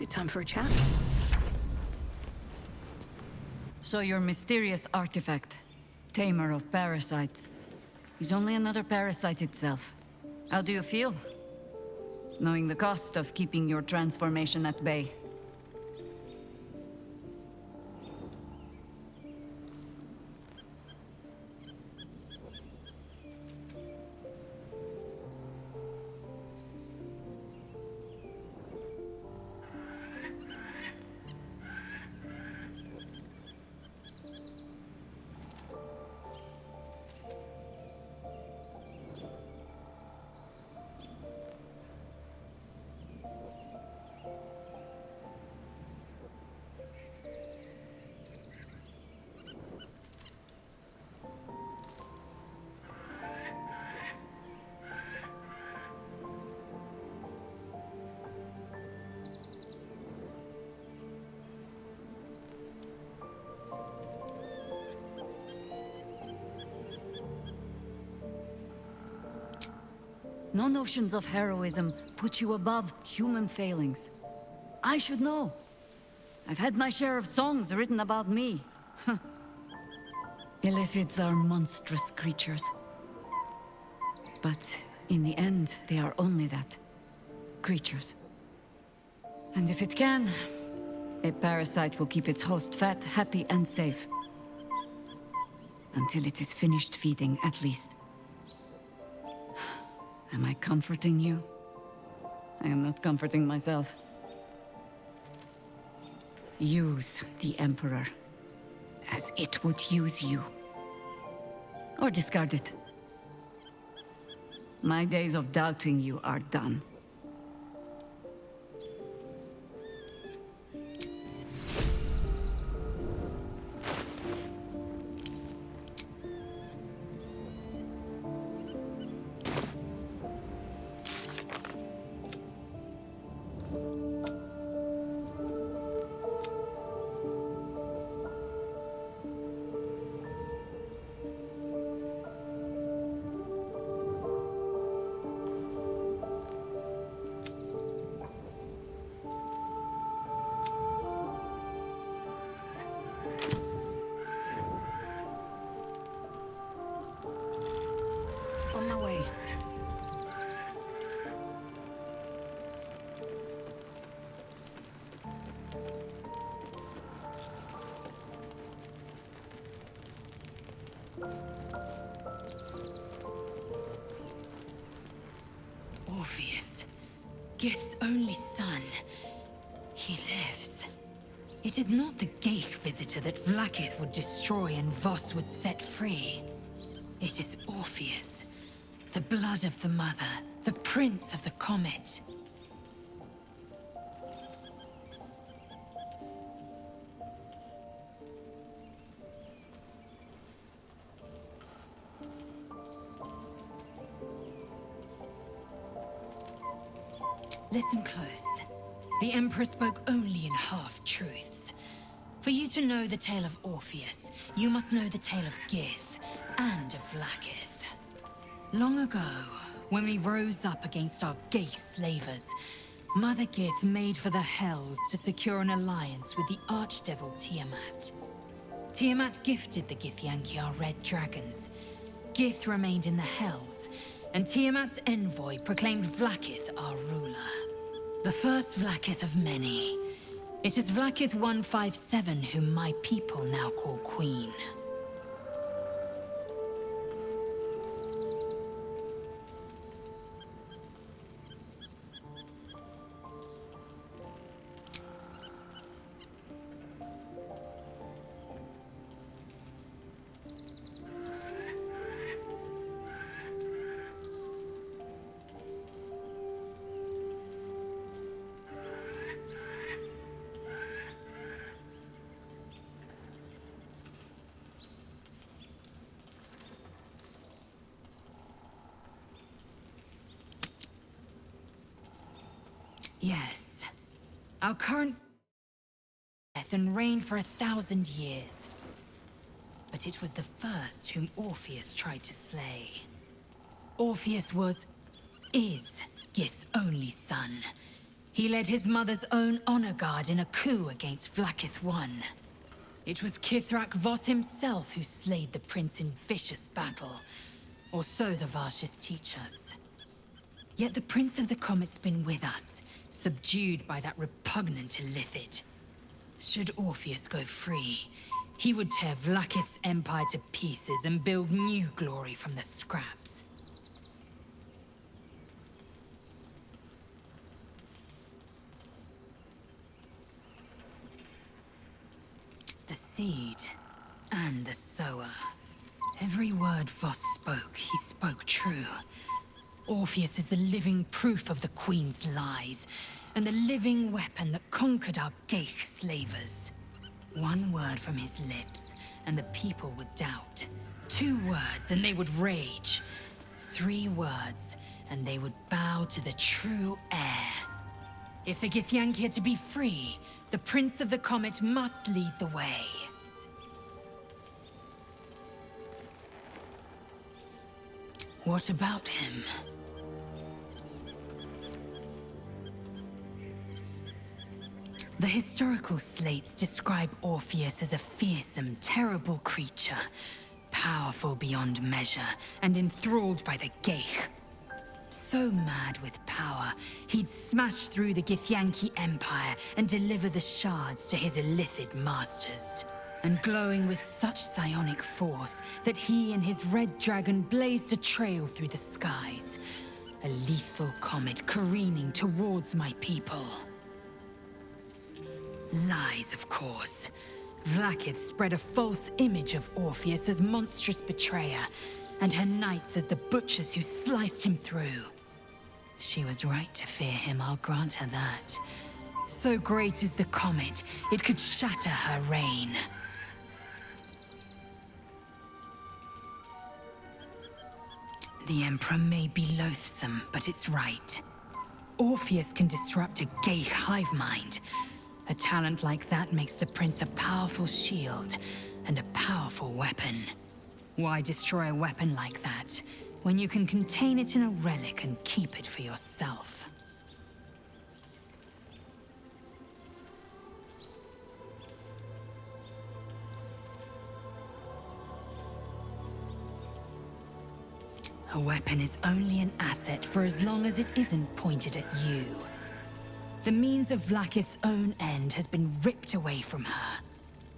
Good time for a chat. So your mysterious artifact, Tamer of Parasites, is only another parasite itself. How do you feel? Knowing the cost of keeping your transformation at bay. No notions of heroism put you above human failings. I should know. I've had my share of songs written about me. Illithids are monstrous creatures. But in the end, they are only that. Creatures. And if it can, a parasite will keep its host fat, happy, and safe. Until it is finished feeding, at least. Am I comforting you? I am not comforting myself. Use the Emperor as it would use you. Or discard it. My days of doubting you are done. On my way. Orpheus, Gith's only son. He lives. It is not the Geich visitor that Vlaakith would destroy and Voss would set free. It is Orpheus, the blood of the mother, the prince of the comet. Listen close. The Emperor spoke only in half-truths. For you to know the tale of Orpheus, you must know the tale of Gith and of Vlaakith. Long ago, when we rose up against our Geich slavers, Mother Gith made for the Hells to secure an alliance with the Archdevil Tiamat. Tiamat gifted the Githyanki our red dragons. Gith remained in the Hells, and Tiamat's envoy proclaimed Vlaakith our ruler. The first Vlaakith of many. It is Vlaakith 157 whom my people now call Queen. Yes. Our current death and reigned for 1,000 years. But it was the first whom Orpheus tried to slay. Orpheus is Gith's only son. He led his mother's own honor guard in a coup against Vlaakith I. It was Kithrak Voss himself who slayed the prince in vicious battle, or so the Varshas teach us. Yet the Prince of the Comet's been with us, subdued by that repugnant illithid. Should Orpheus go free, he would tear Vlaakith's empire to pieces and build new glory from the scraps. The seed and the sower. Every word Voss spoke, he spoke true. Orpheus is the living proof of the Queen's lies, and the living weapon that conquered our Geich slavers. One word from his lips, and the people would doubt. 2 words, and they would rage. 3 words, and they would bow to the true heir. If the Githyanki are to be free, the Prince of the Comet must lead the way. What about him? The historical slates describe Orpheus as a fearsome, terrible creature, powerful beyond measure, and enthralled by the Geich. So mad with power, he'd smash through the Githyanki Empire and deliver the shards to his illithid masters. And glowing with such psionic force that he and his red dragon blazed a trail through the skies. A lethal comet careening towards my people. Lies, of course. Vlaakith spread a false image of Orpheus as monstrous betrayer, and her knights as the butchers who sliced him through. She was right to fear him, I'll grant her that. So great is the comet, it could shatter her reign. The Emperor may be loathsome, but it's right. Orpheus can disrupt a Geich hive mind. A talent like that makes the Prince a powerful shield and a powerful weapon. Why destroy a weapon like that, when you can contain it in a relic and keep it for yourself? A weapon is only an asset for as long as it isn't pointed at you. The means of Vlaakith's own end has been ripped away from her.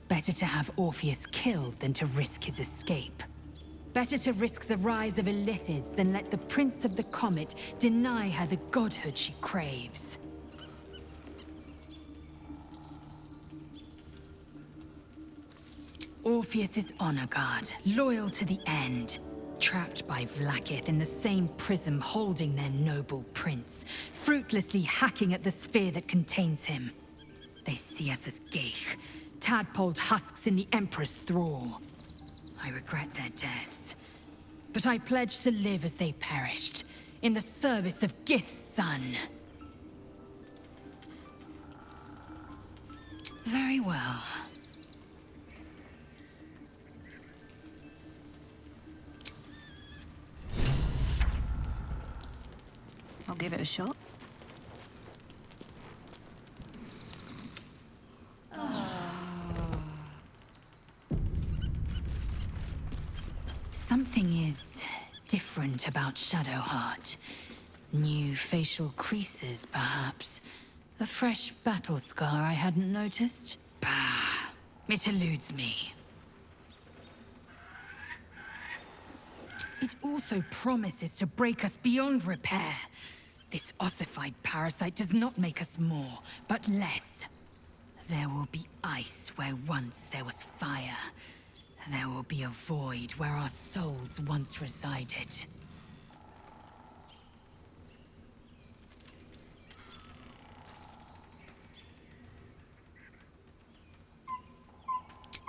Better to have Orpheus killed than to risk his escape. Better to risk the rise of illithids than let the Prince of the Comet deny her the godhood she craves. Orpheus is honor guard, loyal to the end. Trapped by Vlaakith in the same prism holding their noble prince, fruitlessly hacking at the sphere that contains him. They see us as Geich, tadpoled husks in the Emperor's thrall. I regret their deaths, but I pledge to live as they perished, in the service of Gith's son. Very well. I'll give it a shot. Something is different about Shadowheart. New facial creases, perhaps. A fresh battle scar I hadn't noticed. Bah, it eludes me. It also promises to break us beyond repair. This ossified parasite does not make us more, but less. There will be ice where once there was fire. There will be a void where our souls once resided.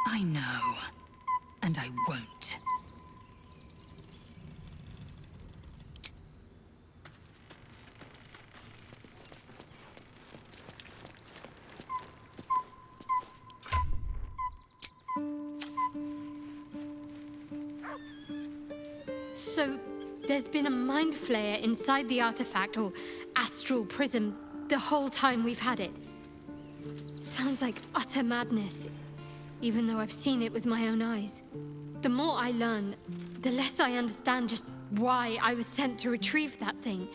I know, and I won't. So, there's been a mind flayer inside the artifact, or astral prism, the whole time we've had it. Sounds like utter madness, even though I've seen it with my own eyes. The more I learn, the less I understand just why I was sent to retrieve that thing.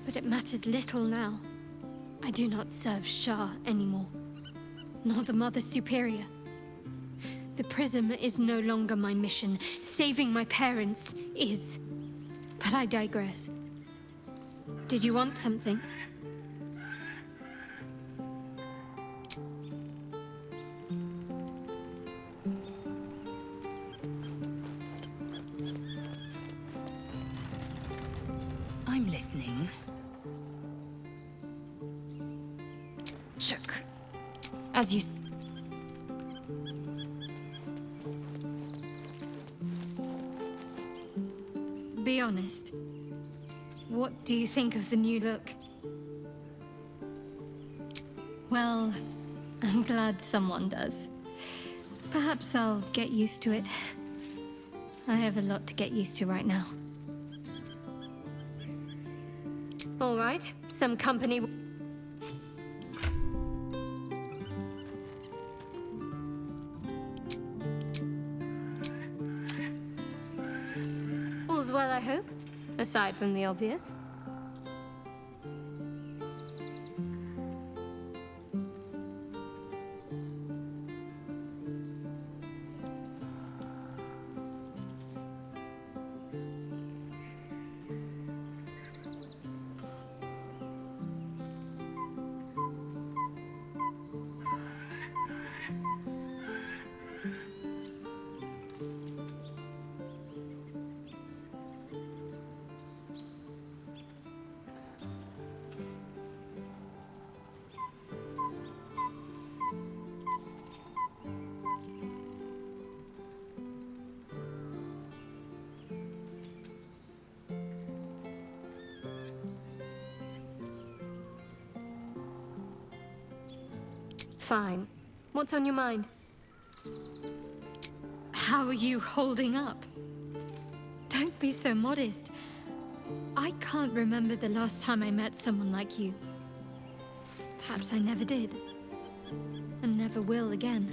But it matters little now. I do not serve Shah anymore, nor the Mother Superior. The Prism is no longer my mission. Saving my parents is. But I digress. Did you want something? I'm listening. Chuck. As you... Be honest. What do you think of the new look? Well, I'm glad someone does. Perhaps I'll get used to it. I have a lot to get used to right now. All right, some company... All's well, I hope? Aside from the obvious. Fine. What's on your mind? How are you holding up? Don't be so modest. I can't remember the last time I met someone like you. Perhaps I never did. And never will again.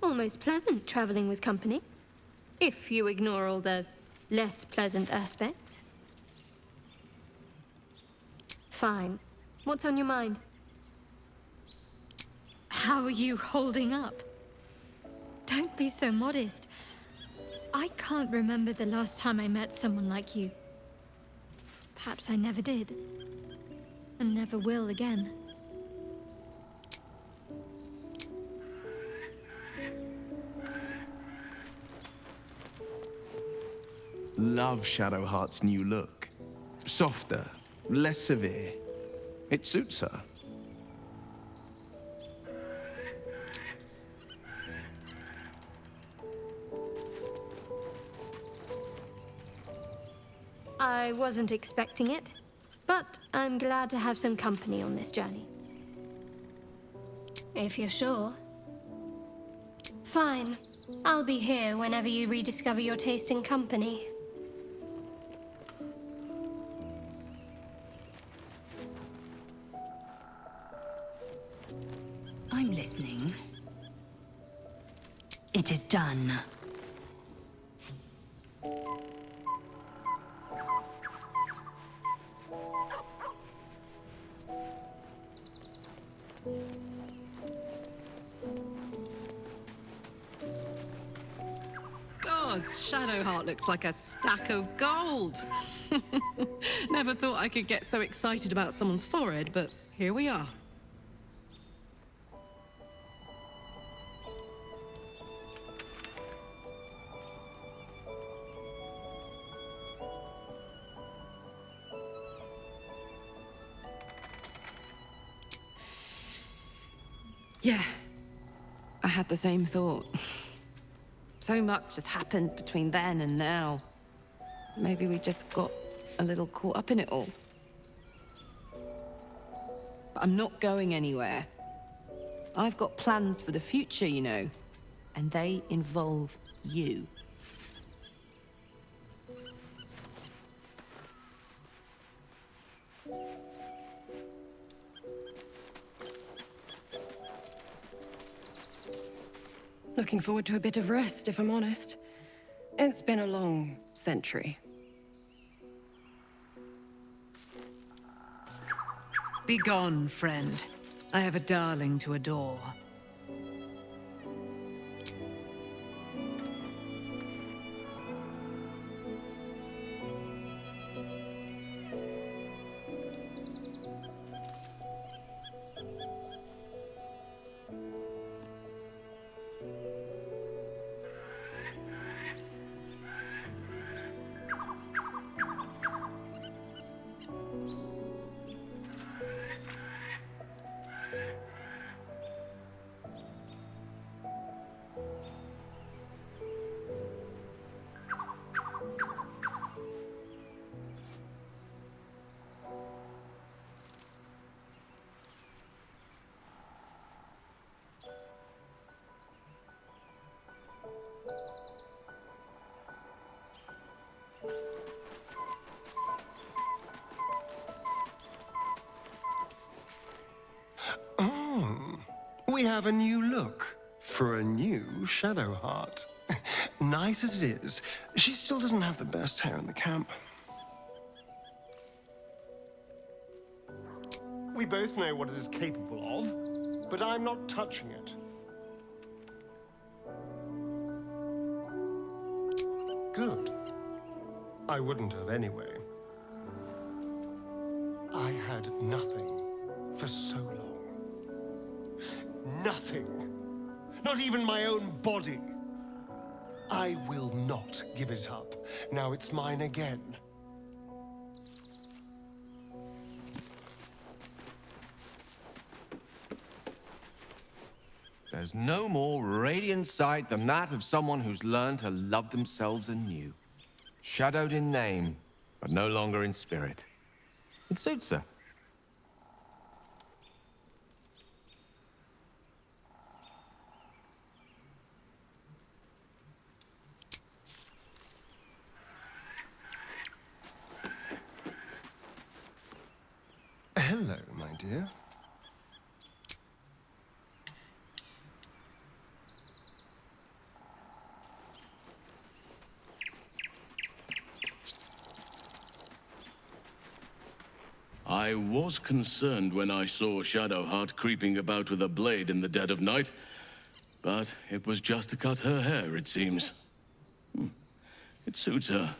Almost pleasant traveling with company. If you ignore all the less pleasant aspects. Fine. What's on your mind? How are you holding up? Don't be so modest. I can't remember the last time I met someone like you. Perhaps I never did. And never will again. Love Shadowheart's new look. Softer, less severe. It suits her. I wasn't expecting it, but I'm glad to have some company on this journey. If you're sure. Fine. I'll be here whenever you rediscover your taste in company. I'm listening. It is done. Gods, Shadowheart looks like a stack of gold. Never thought I could get so excited about someone's forehead, but here we are. Yeah, I had the same thought. So much has happened between then and now. Maybe we just got a little caught up in it all. But I'm not going anywhere. I've got plans for the future, you know, and they involve you. Looking forward to a bit of rest, if I'm honest. It's been a long century. Begone, friend. I have a darling to adore. We have a new look for a new Shadowheart. Nice as it is, she still doesn't have the best hair in the camp. We both know what it is capable of, but I'm not touching it. Good. I wouldn't have anyway. I had nothing for so long. Nothing. Not even my own body. I will not give it up. Now it's mine again. There's no more radiant sight than that of someone who's learned to love themselves anew. Shadowed in name, but no longer in spirit. It suits her. Hello, my dear. I was concerned when I saw Shadowheart creeping about with a blade in the dead of night, but it was just to cut her hair, it seems. Suits her.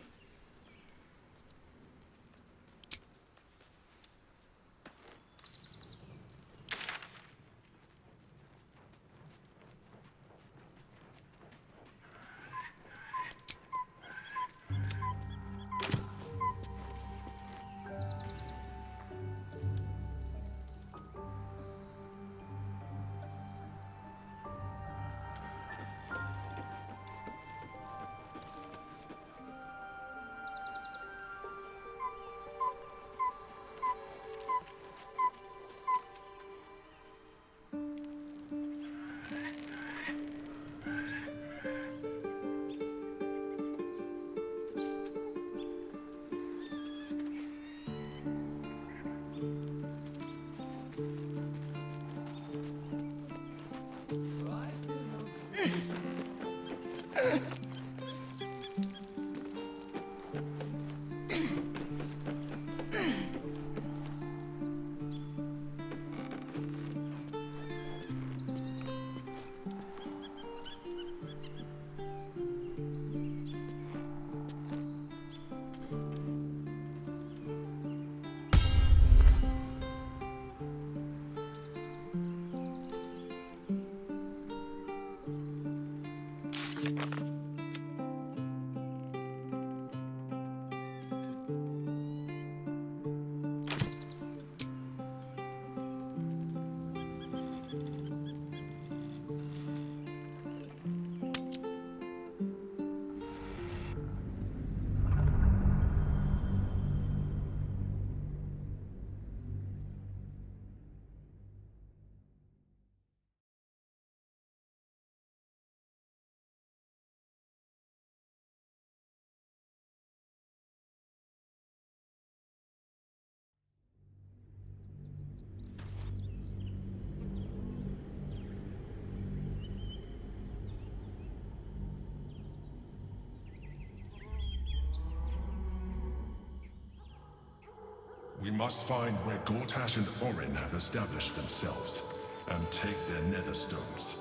We must find where Gortash and Orin have established themselves, and take their nether stones.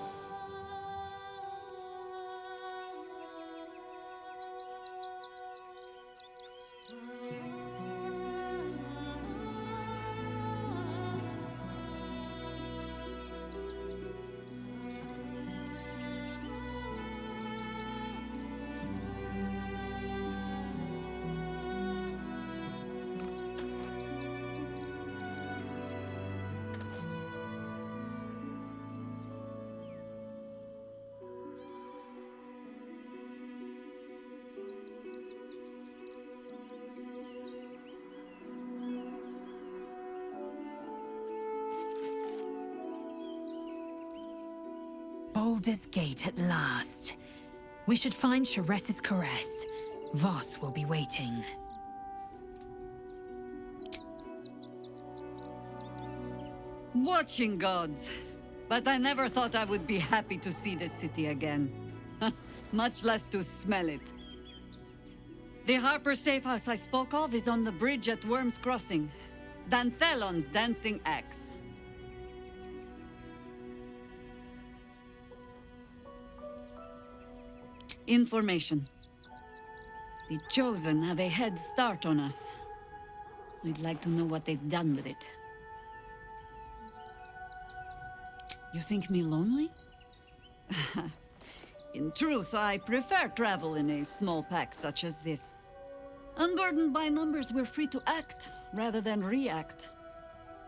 Baldur's Gate at last. We should find Sharess's caress. Voss will be waiting. Watching gods. But I never thought I would be happy to see the city again. Much less to smell it. The Harper safe house I spoke of is on the bridge at Worm's Crossing. Danthelon's dancing axe. Information. The Chosen have a head start on us. I'd like to know what they've done with it. You think me lonely? In truth, I prefer travel in a small pack such as this. Unburdened by numbers, we're free to act, rather than react.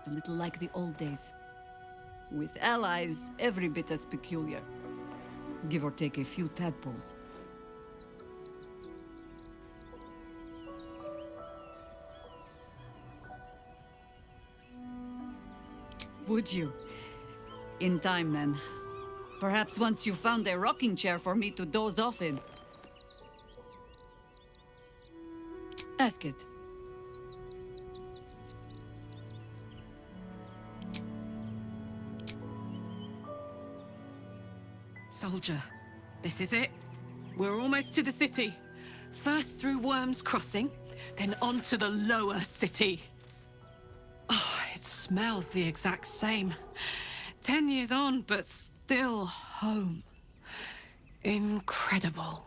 A little like the old days. With allies, every bit as peculiar. Give or take a few tadpoles. Would you? In time, then. Perhaps once you found a rocking chair for me to doze off in. Ask it. Soldier, this is it. We're almost to the city. First through Worm's Crossing, then on to the lower city. Oh, it smells the exact same. 10 years on, but still home. Incredible.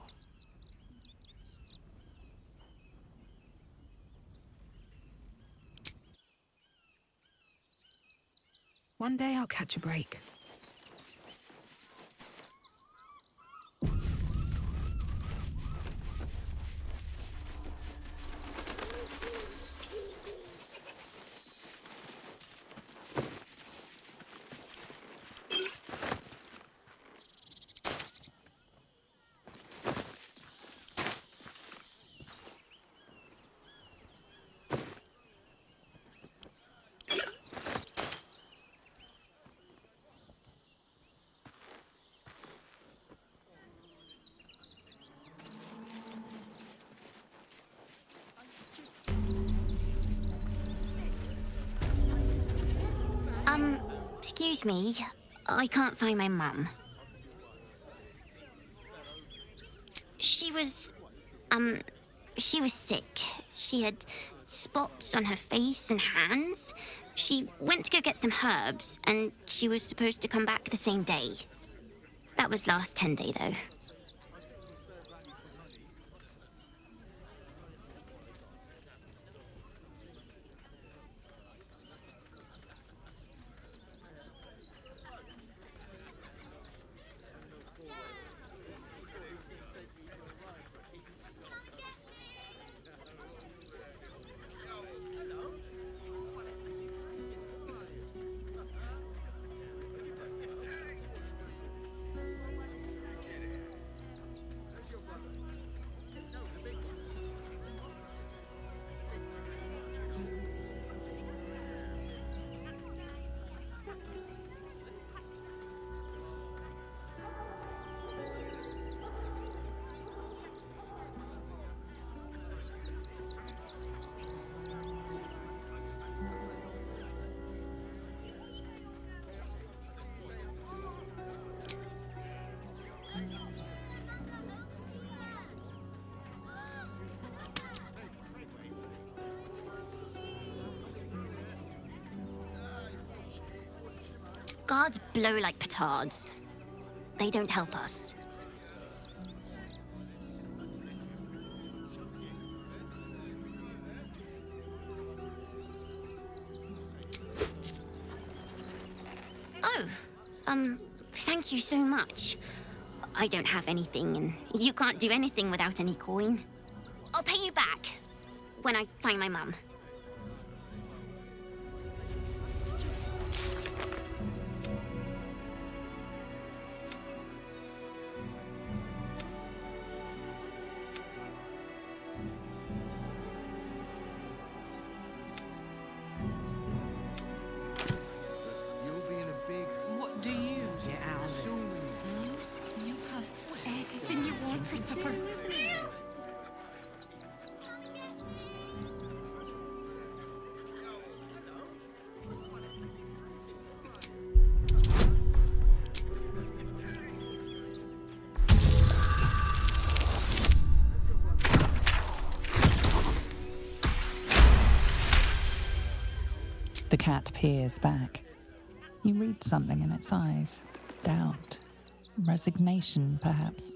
One day I'll catch a break. Excuse me. I can't find my mum. She was sick. She had spots on her face and hands. She went to go get some herbs, and she was supposed to come back the same day. That was last 10 day, though. Guards blow like petards. They don't help us. Oh, thank you so much. I don't have anything, and you can't do anything without any coin. I'll pay you back when I find my mum. The cat peers back. You read something in its eyes. Doubt. Resignation, perhaps.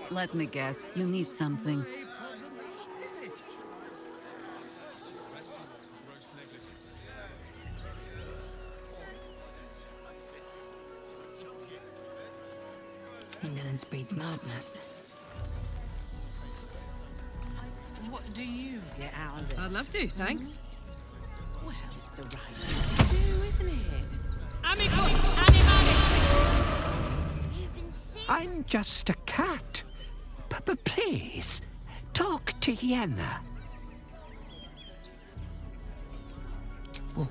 Let me guess, you need something. Indolence breeds madness. What do you get out of this? I'd love to, thanks. Well, it's the right thing to do, isn't it? Amicus animalis! I'm just a cat. But please, talk to Yenna.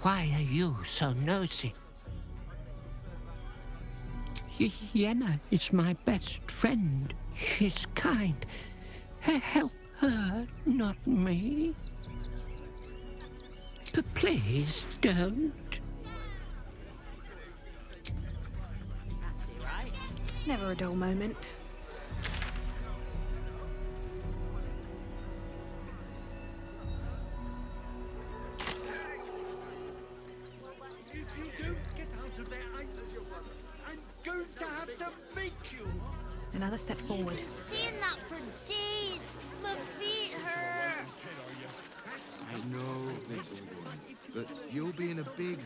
Why are you so nosy? Yenna is my best friend. She's kind. Help her, not me. But please don't. Never a dull moment. to meet you. Another step forward. Seeing that for days. My feet hurt. I know, little one, but you'll be in a big,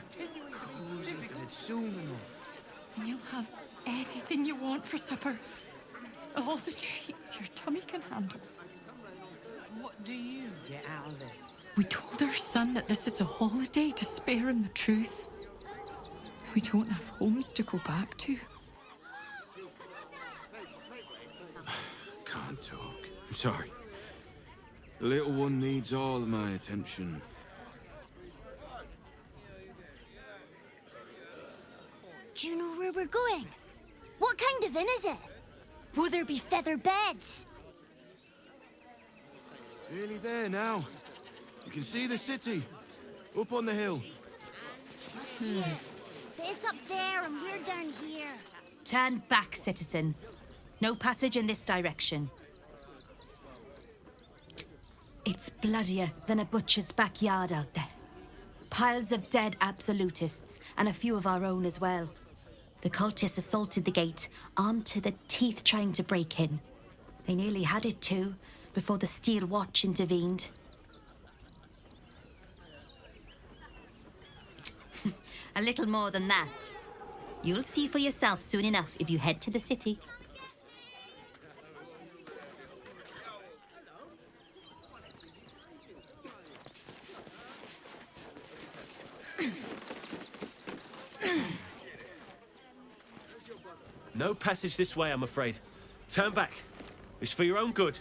cozy bed soon enough. And you'll have anything you want for supper. All the treats your tummy can handle. What do you get out of this? We told our son that this is a holiday to spare him the truth. We don't have homes to go back to. Can't talk. I'm sorry. The little one needs all of my attention. Do you know where we're going? What kind of inn is it? Will there be feather beds? Nearly there now. You can see the city. Up on the hill. I see it. It's up there and we're down here. Turn back, citizen. No passage in this direction. It's bloodier than a butcher's backyard out there. Piles of dead absolutists, and a few of our own as well. The cultists assaulted the gate, armed to the teeth trying to break in. They nearly had it too, before the Steel Watch intervened. A little more than that. You'll see for yourself soon enough if you head to the city. No passage this way, I'm afraid. Turn back. It's for your own good.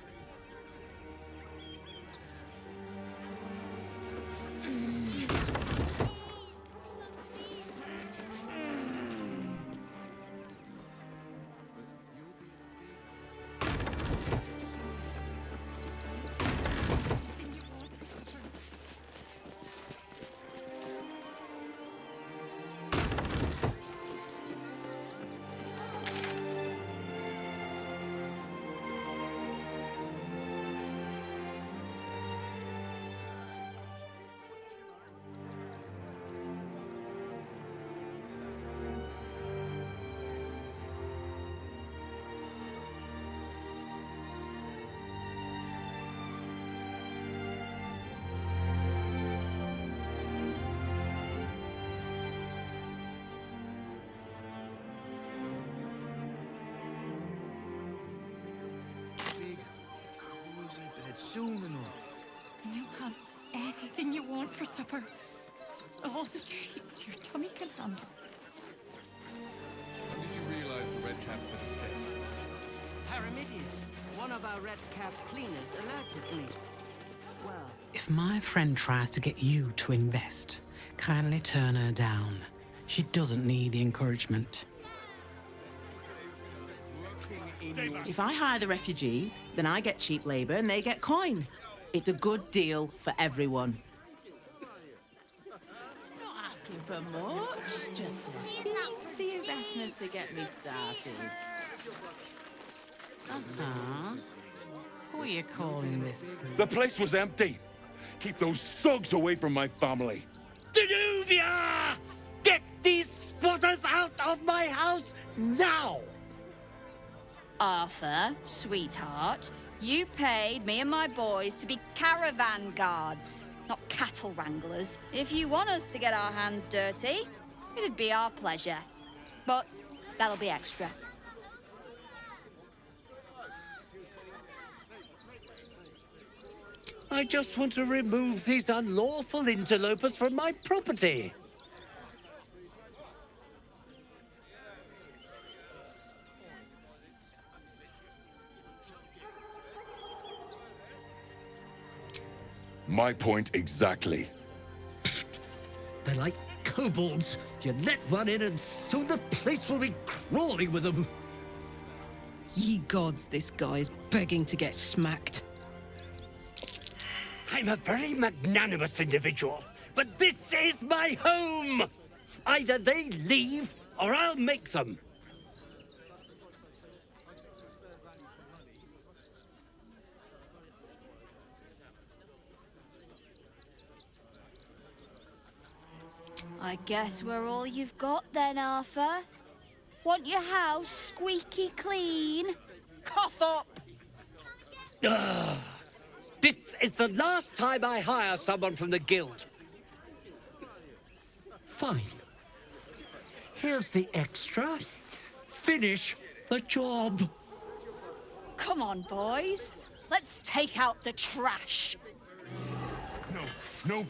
Soon enough. And you'll have anything you want for supper. All the treats your tummy can handle. When did you realize the Red Caps had escaped? Paramidius, one of our red cap cleaners, alerted me. Well, If my friend tries to get you to invest, kindly turn her down. She doesn't need the encouragement. If I hire the refugees, then I get cheap labor and they get coin. It's a good deal for everyone. Not asking for much, just a teensy investment to get me started. Uh-huh. Who are you calling this? The place was empty. Keep those thugs away from my family. Danuvia! Get these squatters out of my house now! Arthur, sweetheart, you paid me and my boys to be caravan guards, not cattle wranglers. If you want us to get our hands dirty, it'd be our pleasure. But that'll be extra. I just want to remove these unlawful interlopers from my property. My point exactly. They're like kobolds. You let one in and soon the place will be crawling with them. Ye gods, this guy's begging to get smacked. I'm a very magnanimous individual, but this is my home! Either they leave, or I'll make them. I guess we're all you've got then, Arthur. Want your house squeaky clean? Cough up! Ugh. This is the last time I hire someone from the guild. Fine. Here's the extra. Finish the job. Come on, boys. Let's take out the trash. No.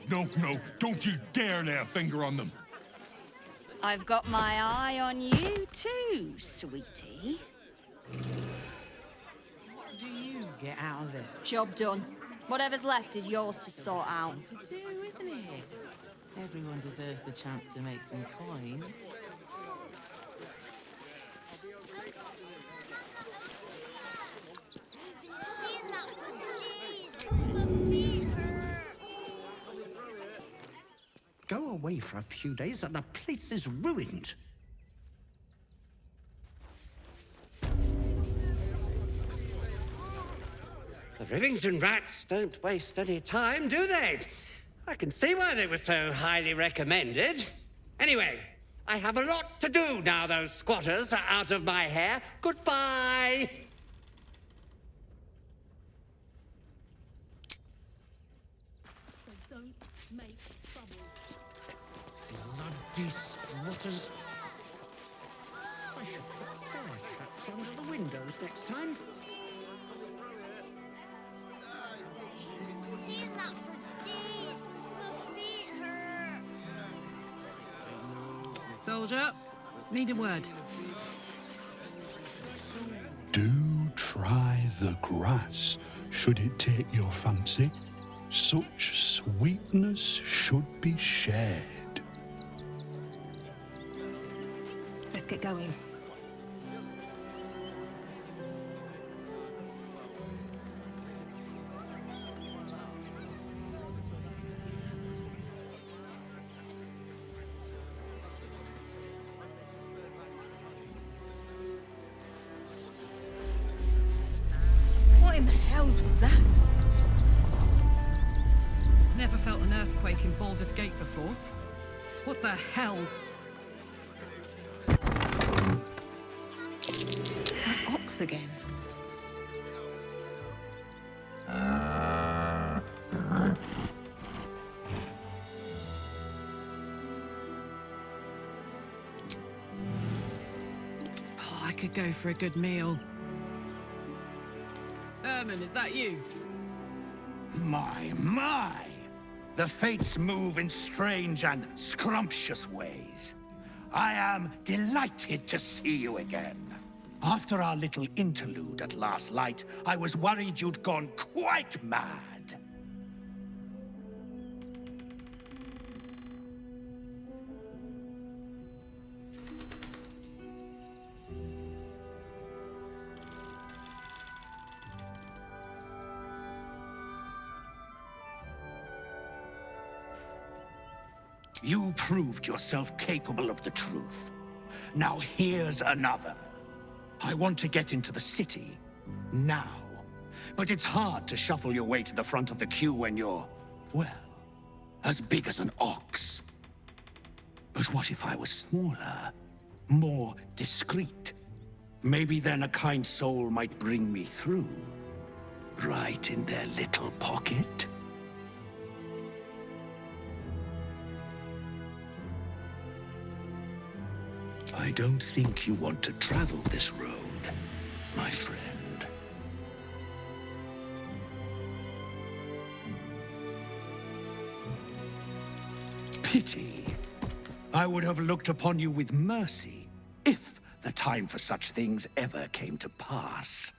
Don't you dare lay a finger on them. I've got my eye on you too, sweetie. What do you get out of this? Job done. Whatever's left is yours to sort out. To do, isn't it? Everyone deserves the chance to make some coin. Go away for a few days and the place is ruined. The Rivington rats don't waste any time, do they? I can see why they were so highly recommended. Anyway, I have a lot to do now those squatters are out of my hair. Goodbye! Don't make trouble. Bloody squatters. I should put bear traps under the windows next time. Seen that for days. My feet hurt. Soldier, need a word. Do try the grass, should it take your fancy. Such sweetness should be shared. Let's get going. What in the hells was that? Never felt an earthquake in Baldur's Gate before. What the hells? That ox again. Oh, I could go for a good meal. Herman, is that you? My! The fates move in strange and scrumptious ways. I am delighted to see you again. After our little interlude at last light, I was worried you'd gone quite mad. You proved yourself capable of the truth. Now here's another. I want to get into the city, now. But it's hard to shuffle your way to the front of the queue when you're, well, as big as an ox. But what if I was smaller, more discreet? Maybe then a kind soul might bring me through, right in their little pocket. I don't think you want to travel this road, my friend. Pity. I would have looked upon you with mercy, if the time for such things ever came to pass.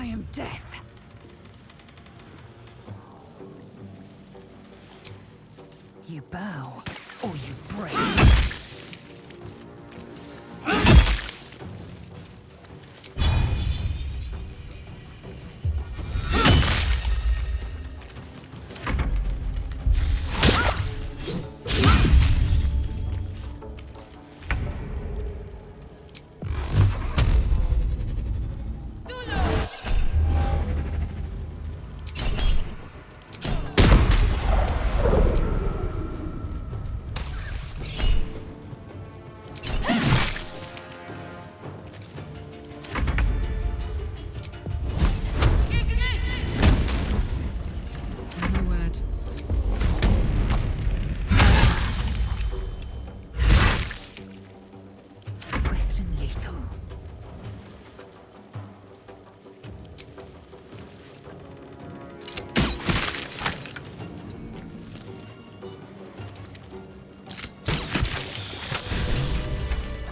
I am death. You bow, or you break.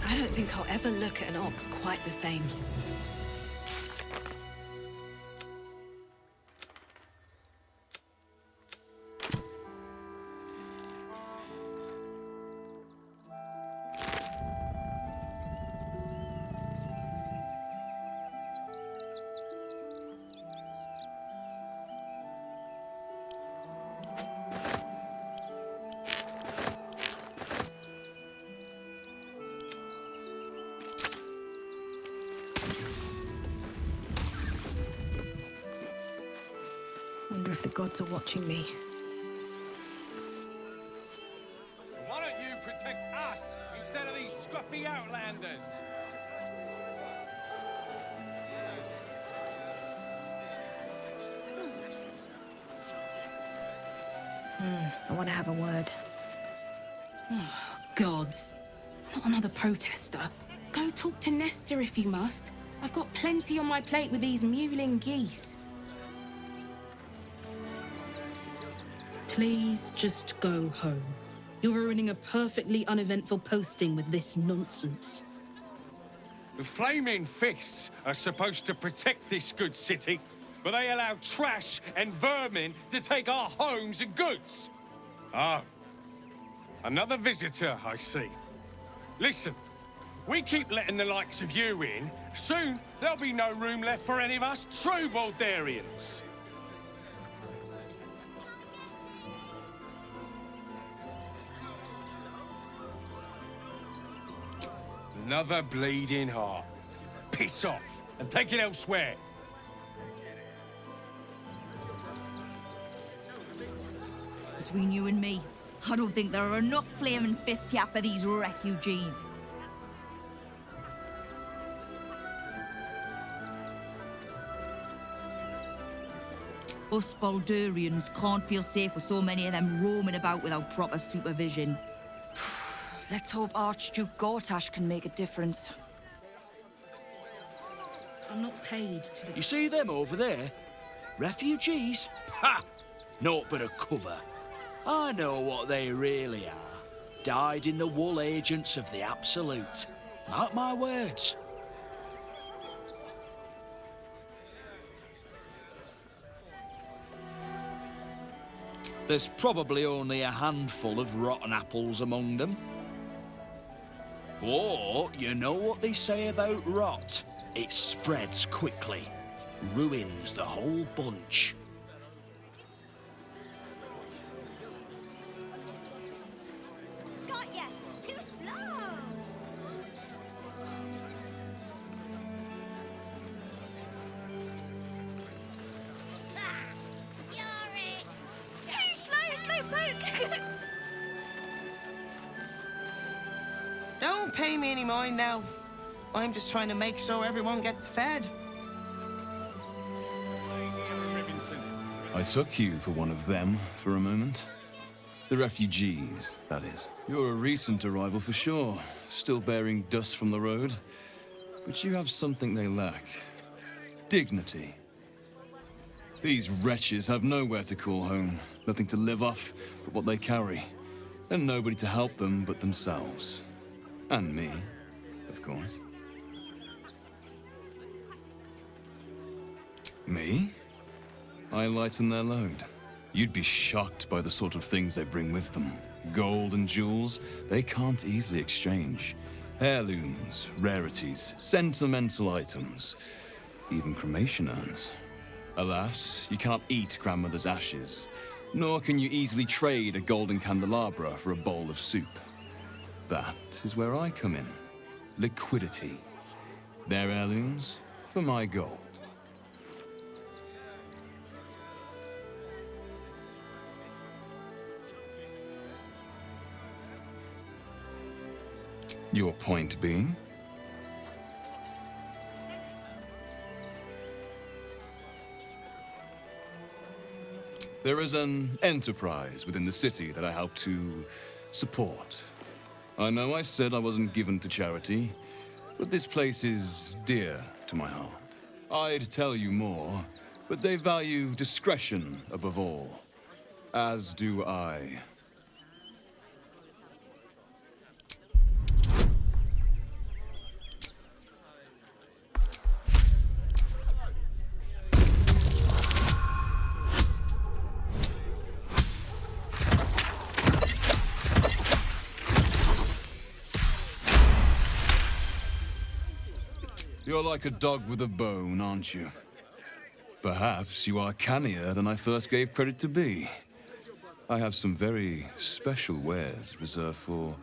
I don't think I'll ever look at an ox quite the same. Wonder if the gods are watching me. Why don't you protect us instead of these scruffy outlanders? I want to have a word. Oh, gods. Not another protester. Go talk to Nestor if you must. I've got plenty on my plate with these mewling geese. Please just go home. You're ruining a perfectly uneventful posting with this nonsense. The Flaming Fists are supposed to protect this good city, but they allow trash and vermin to take our homes and goods. Oh, another visitor, I see. Listen, we keep letting the likes of you in, soon there'll be no room left for any of us true Baldurians. Another bleeding heart. Piss off and take it elsewhere. Between you and me, I don't think there are enough flaming fists here for these refugees. Us Baldurians can't feel safe with so many of them roaming about without proper supervision. Let's hope Archduke Gortash can make a difference. I'm not paid to do. You see them over there? Refugees? Ha! Naught but a cover. I know what they really are. Dyed-in-the-wool agents of the Absolute. Mark my words. There's probably only a handful of rotten apples among them. Or, you know what they say about rot? It spreads quickly. Ruins the whole bunch. Got ya! Too slow! Ah, you're it! Too slow, slowpoke! Don't pay me any mind now. I'm just trying to make sure everyone gets fed. I took you for one of them for a moment. The refugees, that is. You're a recent arrival for sure, still bearing dust from the road. But you have something they lack. Dignity. These wretches have nowhere to call home, nothing to live off but what they carry, and nobody to help them but themselves. And me, of course. Me? I lighten their load. You'd be shocked by the sort of things they bring with them. Gold and jewels, they can't easily exchange. Heirlooms, rarities, sentimental items, even cremation urns. Alas, you cannot eat grandmother's ashes, nor can you easily trade a golden candelabra for a bowl of soup. That is where I come in. Liquidity. Their heirlooms for my gold. Your point being? There is an enterprise within the city that I help to support. I know I said I wasn't given to charity, but this place is dear to my heart. I'd tell you more, but they value discretion above all. As do I. You're like a dog with a bone, aren't you? Perhaps you are cannier than I first gave credit to be. I have some very special wares reserved for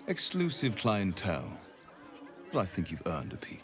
exclusive clientele, but I think you've earned a peek.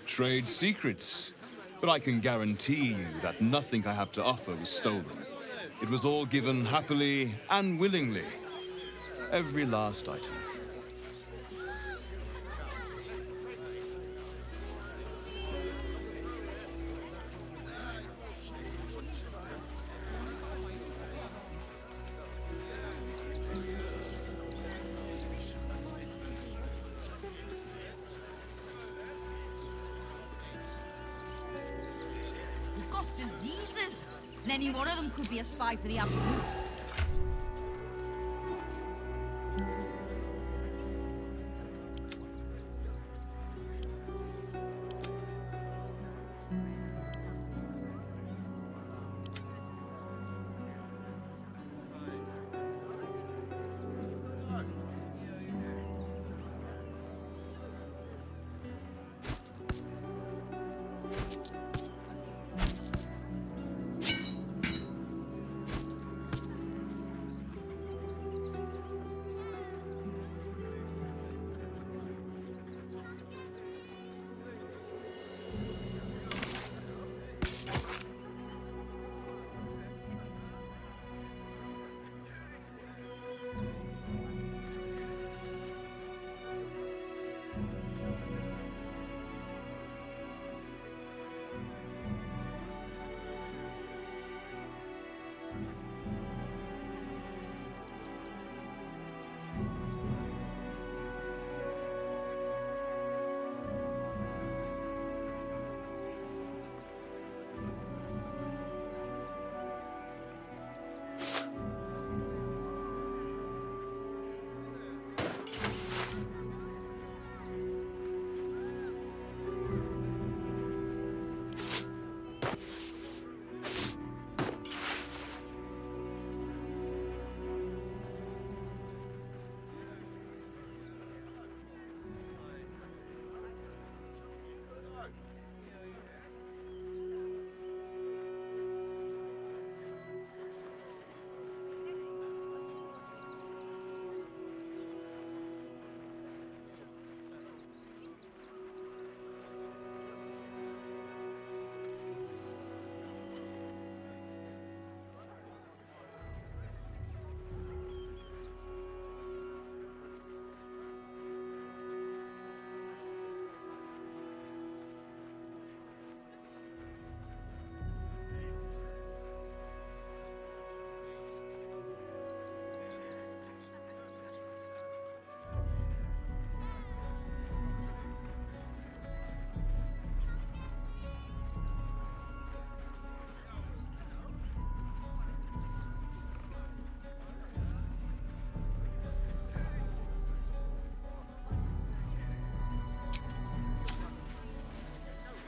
Trade secrets. But I can guarantee you that nothing I have to offer was stolen. It was all given happily and willingly. Every last item. We've got diseases, and any one of them could be a spy for the Absolute.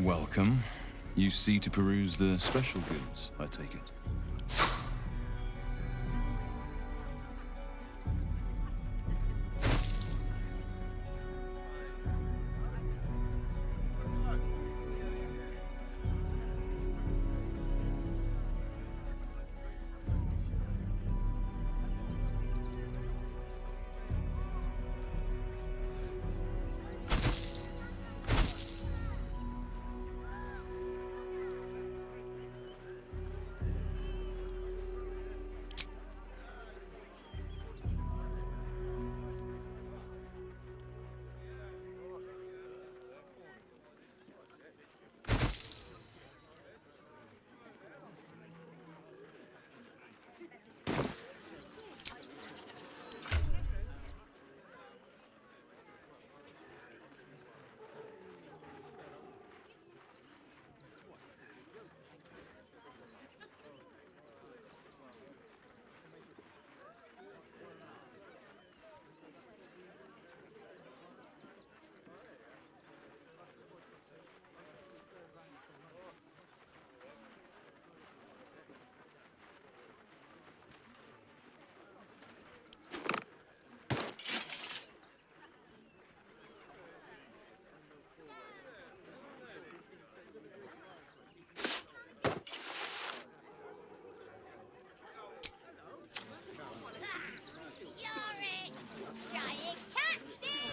Welcome. You see to peruse the special goods, I take it.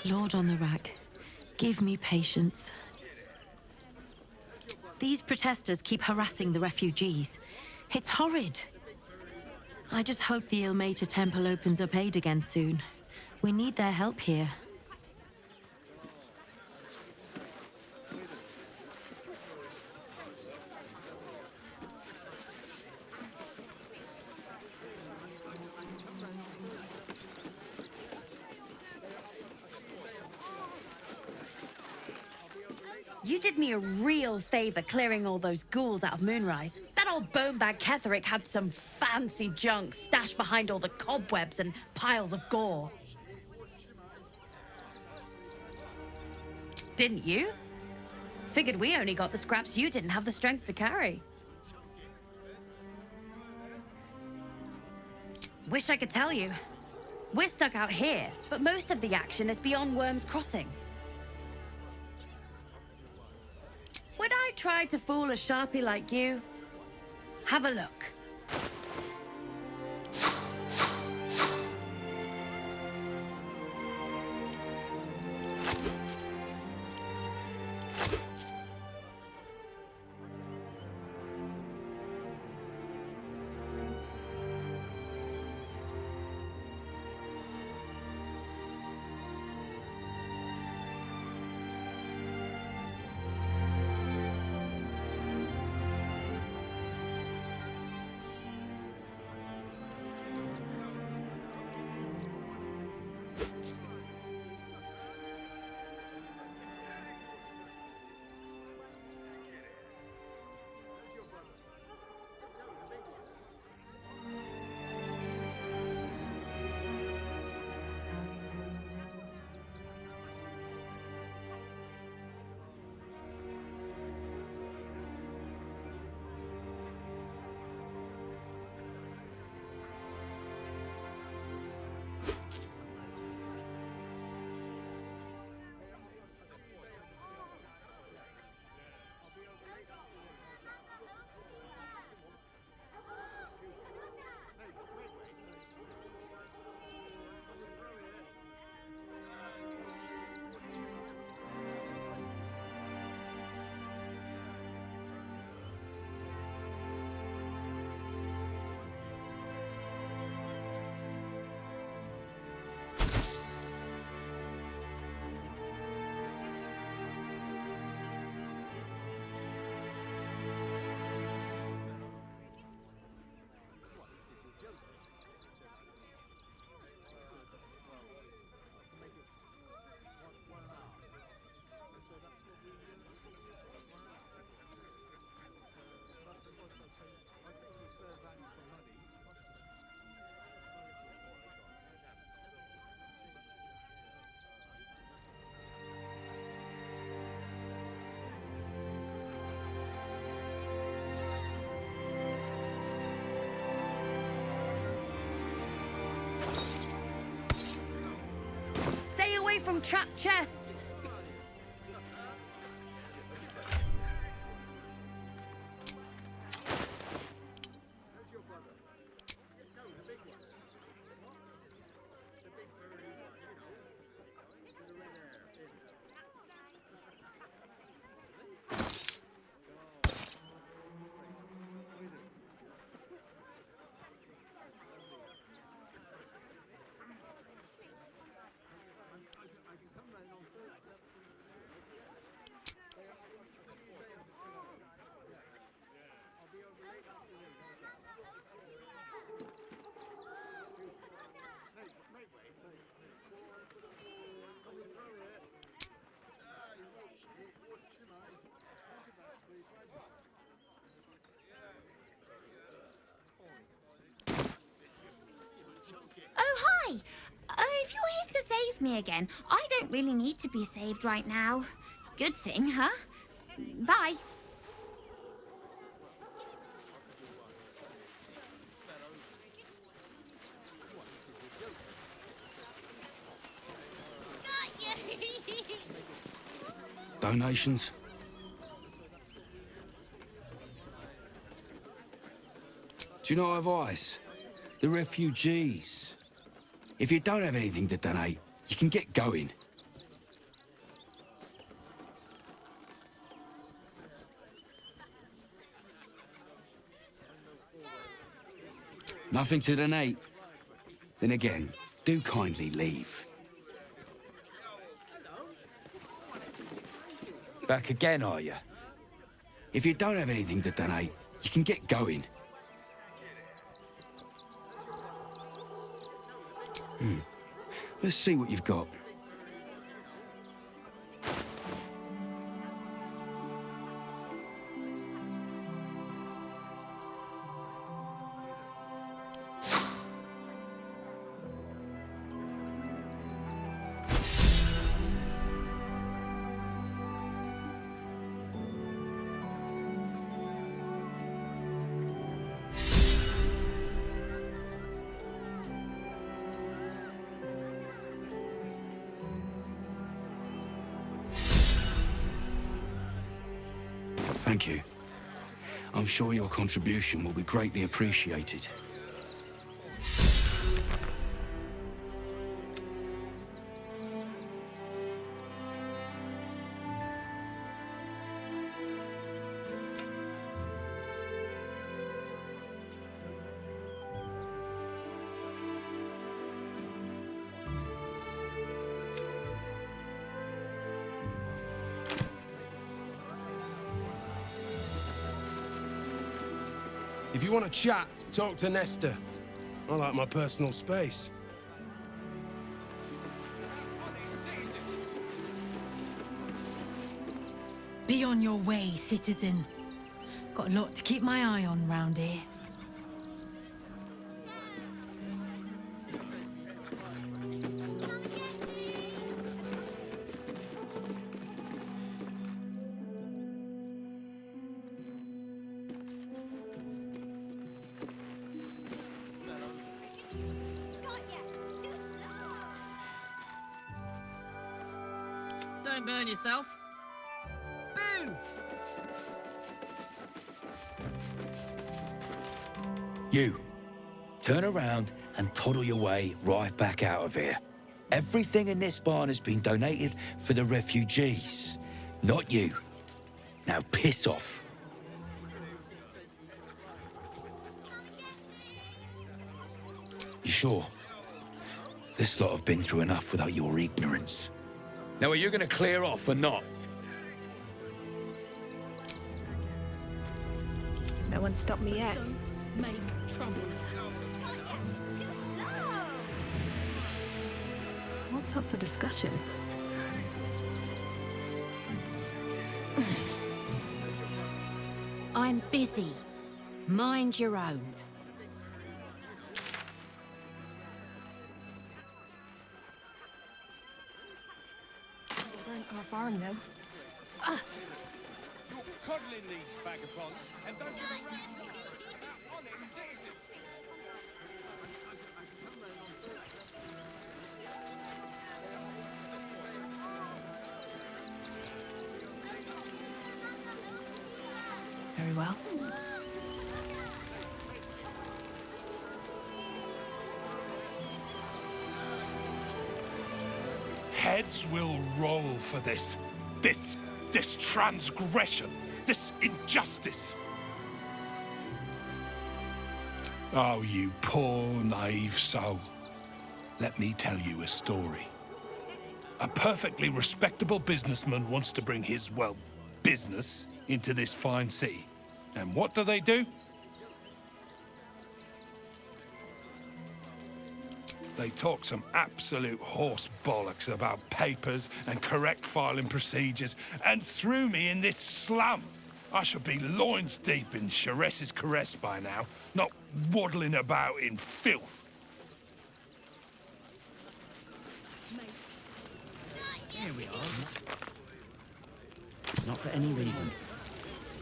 Lord on the rack, give me patience. These protesters keep harassing the refugees. It's horrid. I just hope the Ilmater Temple opens up aid again soon. We need their help here. You did me a real favor clearing all those ghouls out of Moonrise. That old bonebag Ketherick had some fancy junk stashed behind all the cobwebs and piles of gore. Didn't you? Figured we only got the scraps you didn't have the strength to carry. Wish I could tell you. We're stuck out here, but most of the action is beyond Worm's Crossing. Would I try to fool a Sharpie like you? Have a look. Stay away from trapped chests! Hi! If you're here to save me again, I don't really need to be saved right now. Good thing, huh? Bye. Donations? Do you know advice? The refugees. If you don't have anything to donate, you can get going. Nothing to donate? Then again, do kindly leave. Back again, are you? If you don't have anything to donate, you can get going. Let's see what you've got. Thank you. I'm sure your contribution will be greatly appreciated. If you want to chat, talk to Nestor. I like my personal space. Be on your way, citizen. Got a lot to keep my eye on round here. Don't burn yourself. Boo! You, turn around and toddle your way right back out of here. Everything in this barn has been donated for the refugees, not you. Now piss off. You sure? This lot have been through enough without your ignorance. Now are you gonna clear off or not? No one stopped me yet. Don't make trouble. What's up for discussion? I'm busy. Mind your own. Burnt our farm, though. You're coddling these vagabonds and don't give a rat's about honest citizens. Very well. Heads will roll for this. This transgression. This injustice. Oh, you poor, naive soul. Let me tell you a story. A perfectly respectable businessman wants to bring his, well, business into this fine city. And what do? They talk some absolute horse bollocks about papers and correct filing procedures and threw me in this slum. I should be loins deep in Chares's caress by now, not waddling about in filth. Here we are. Not for any reason.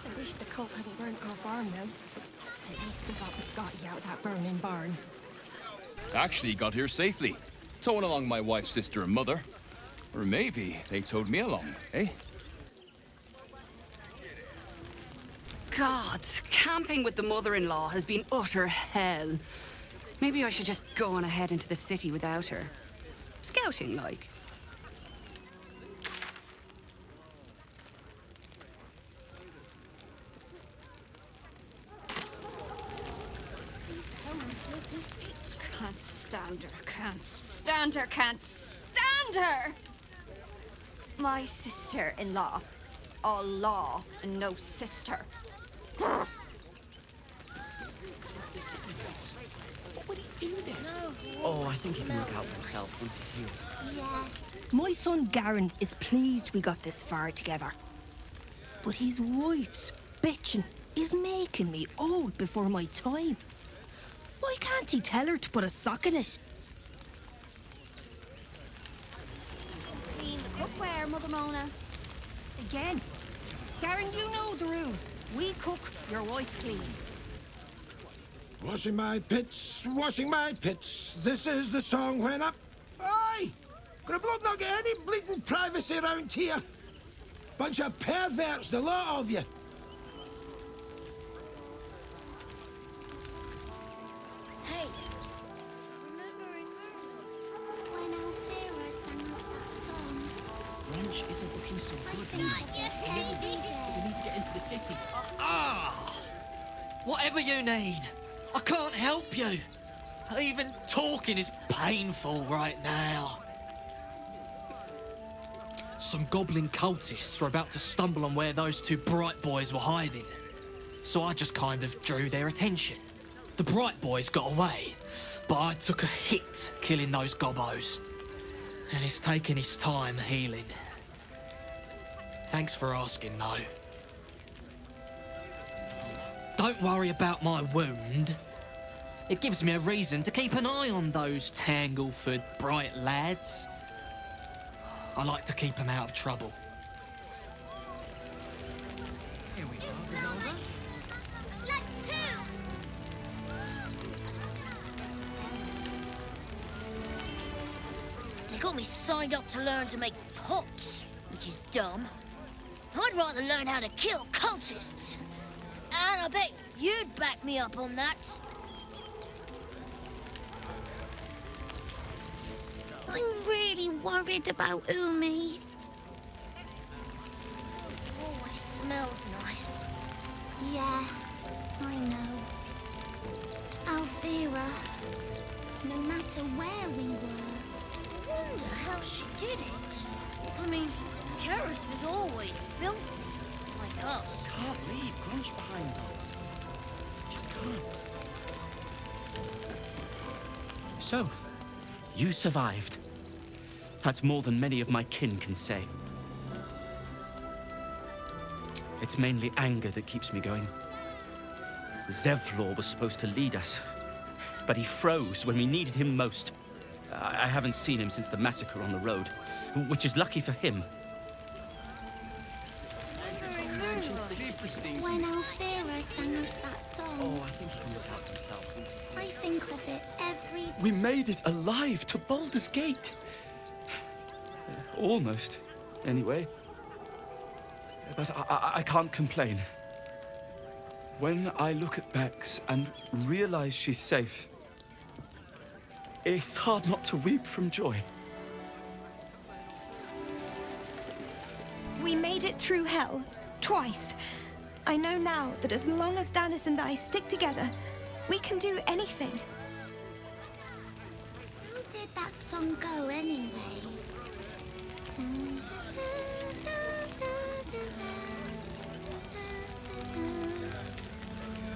I wish the cult hadn't burnt our farm, though. At least we got the Scotty out of that burning barn. Actually got here safely. Towing along my wife's sister and mother. Or maybe they towed me along, eh? God, camping with the mother-in-law has been utter hell. Maybe I should just go on ahead into the city without her. Scouting, like. These helmets look stand her, can't stand her, can't stand her! My sister-in-law. All law and no sister. What would he do then? Oh, I think he can look out for himself once he's healed. Yeah. My son Garen is pleased we got this far together. But his wife's bitching is making me old before my time. Why can't he tell her to put a sock in it? Clean the cookware, Mother Mona. Again. Garen, you know the rule. We cook, your wife cleans. Washing my pits, washing my pits. This is the song when up. Aye! Gonna blood not get any bleeding privacy around here. Bunch of perverts, the lot of you. Hey, When Alfira sang us that song. Wrench isn't looking so good. I think We need to get into the city. Ah! Whatever you need. I can't help you. Even talking is painful right now. Some goblin cultists were about to stumble on where those two bright boys were hiding. So I just kind of drew their attention. The bright boys got away, but I took a hit killing those gobbos. And it's taken its time healing. Thanks for asking, though. Don't worry about my wound. It gives me a reason to keep an eye on those Tangleford bright lads. I like to keep them out of trouble. Here we go, Griselda. Like who? They got me signed up to learn to make pots, which is dumb. I'd rather learn how to kill cultists. And I bet you'd back me up on that. I'm really worried about Umi. Always smelled nice. Yeah, I know. Alfira, no matter where we were. I wonder how she did it. I mean, Karis was always filthy, like us. Can't leave Grunch behind though. Just can't. So, you survived. That's more than many of my kin can say. It's mainly anger that keeps me going. Zevlor was supposed to lead us, but he froze when we needed him most. I haven't seen him since the massacre on the road, which is lucky for him. When Alfira sang us that song. Oh, I think he can look out for himself. I think of it every day. We made it alive to Baldur's Gate. Almost, anyway. But I can't complain. When I look at Bex and realize she's safe, it's hard not to weep from joy. We made it through hell, twice. I know now that as long as Danis and I stick together, we can do anything. How did that song go anyway?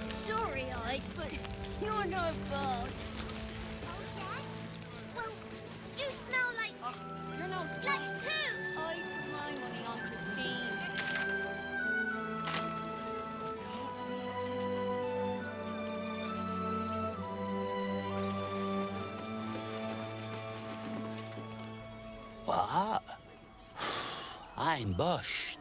Sorry, Ike, but you're no bard. Well, you smell like... You're no slut. Like who? I put my money on Christine. What? I'm bushed.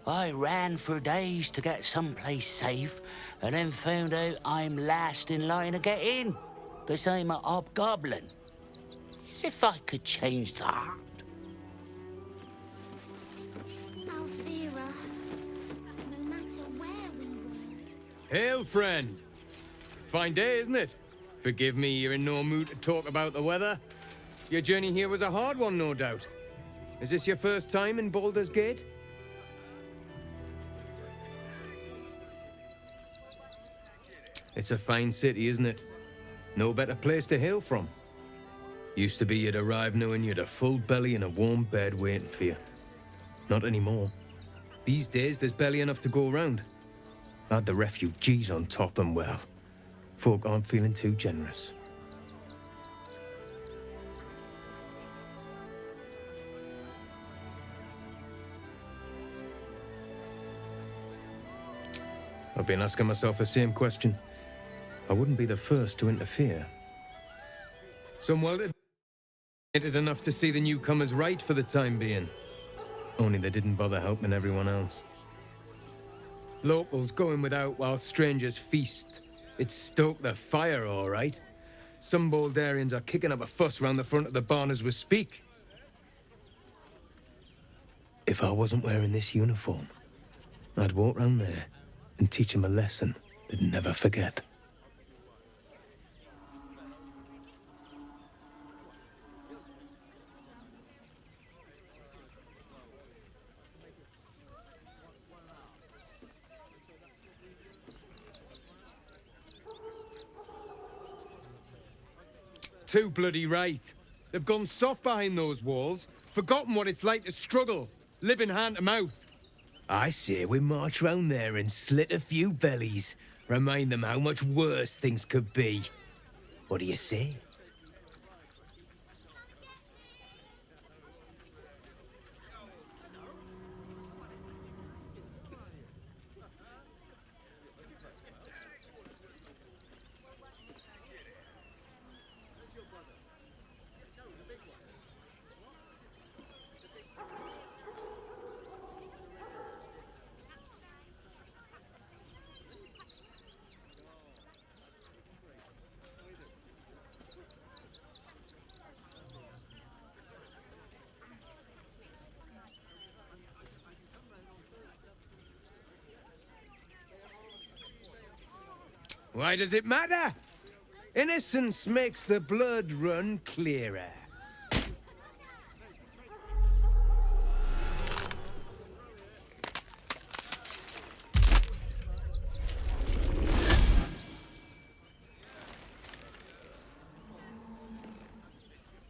I ran for days to get someplace safe, and then found out I'm last in line to get in, because I'm a hobgoblin. As if I could change that. Alfira, no matter where we were. Hail, friend. Fine day, isn't it? Forgive me, you're in no mood to talk about the weather. Your journey here was a hard one, no doubt. Is this your first time in Baldur's Gate? It's a fine city, isn't it? No better place to hail from. Used to be you'd arrive knowing you'd a full belly and a warm bed waiting for you. Not anymore. These days, there's barely enough to go around. Add the refugees on top and, well, folk aren't feeling too generous. I've been asking myself the same question. I wouldn't be the first to interfere. Some well-educated enough to see the newcomers right for the time being. Only they didn't bother helping everyone else. Locals going without while strangers feast. It stoked the fire, all right. Some Baldurians are kicking up a fuss round the front of the barn as we speak. If I wasn't wearing this uniform, I'd walk round there and teach them a lesson they'd never forget. Too bloody right. They've gone soft behind those walls, forgotten what it's like to struggle, living hand to mouth. I say we march round there and slit a few bellies, remind them how much worse things could be. What do you say? Why does it matter? Innocence makes the blood run clearer.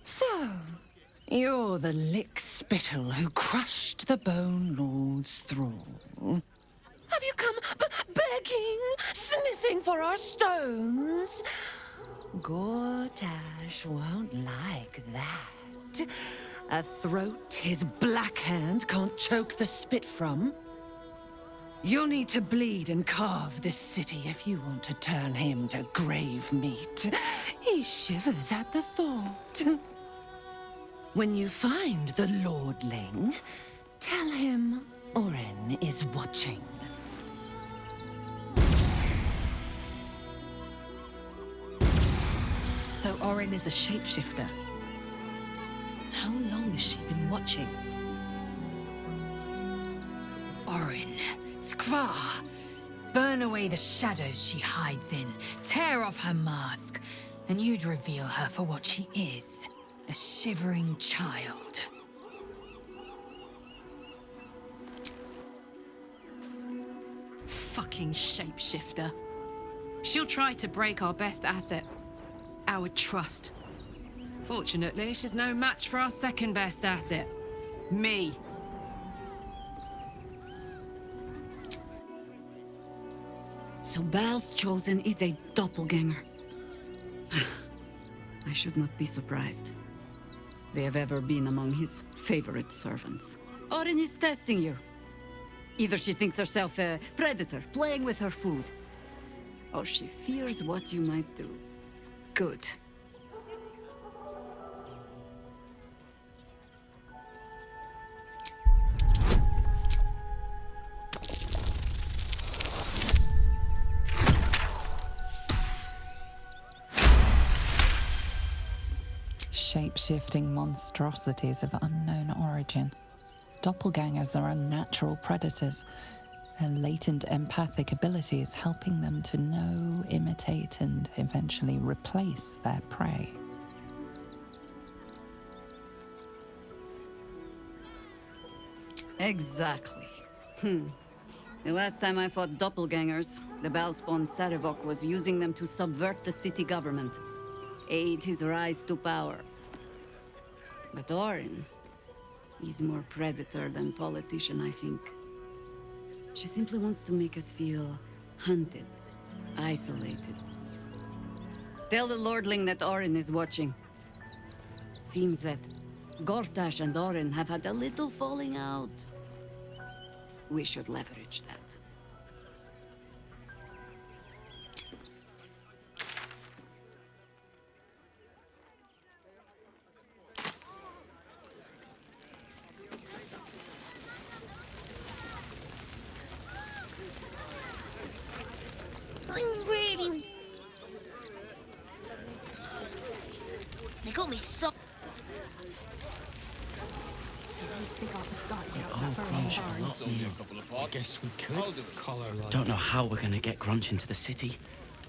So, you're the lick-spittle who crushed the Bone Lord's thrall. Have you come begging, sniffing for our stones? Gortash won't like that. A throat his black hand can't choke the spit from. You'll need to bleed and carve this city if you want to turn him to grave meat. He shivers at the thought. When you find the Lordling, tell him Orin is watching. So Orin is a shapeshifter. How long has she been watching? Orin, Skvar, burn away the shadows she hides in, tear off her mask, and you'd reveal her for what she is, a shivering child. Fucking shapeshifter. She'll try to break our best asset, our trust. Fortunately, she's no match for our second best asset, me. So Bal's chosen is a doppelganger. I should not be surprised. They have ever been among his favorite servants. Orin is testing you. Either she thinks herself a predator, playing with her food, or she fears what you might do. Good. Shape-shifting monstrosities of unknown origin. Doppelgangers are unnatural predators. Their latent empathic abilities helping them to know, imitate, and eventually replace their prey. Exactly. The last time I fought doppelgangers, the Balspawn Sarevok was using them to subvert the city government, aid his rise to power. But Orin, he's more predator than politician, I think. She simply wants to make us feel hunted, isolated. Tell the Lordling that Orin is watching. Seems that Gortash and Orin have had a little falling out. We should leverage that. I'm really... They got me so... I guess we could. Don't know how we're gonna get Grunch into the city,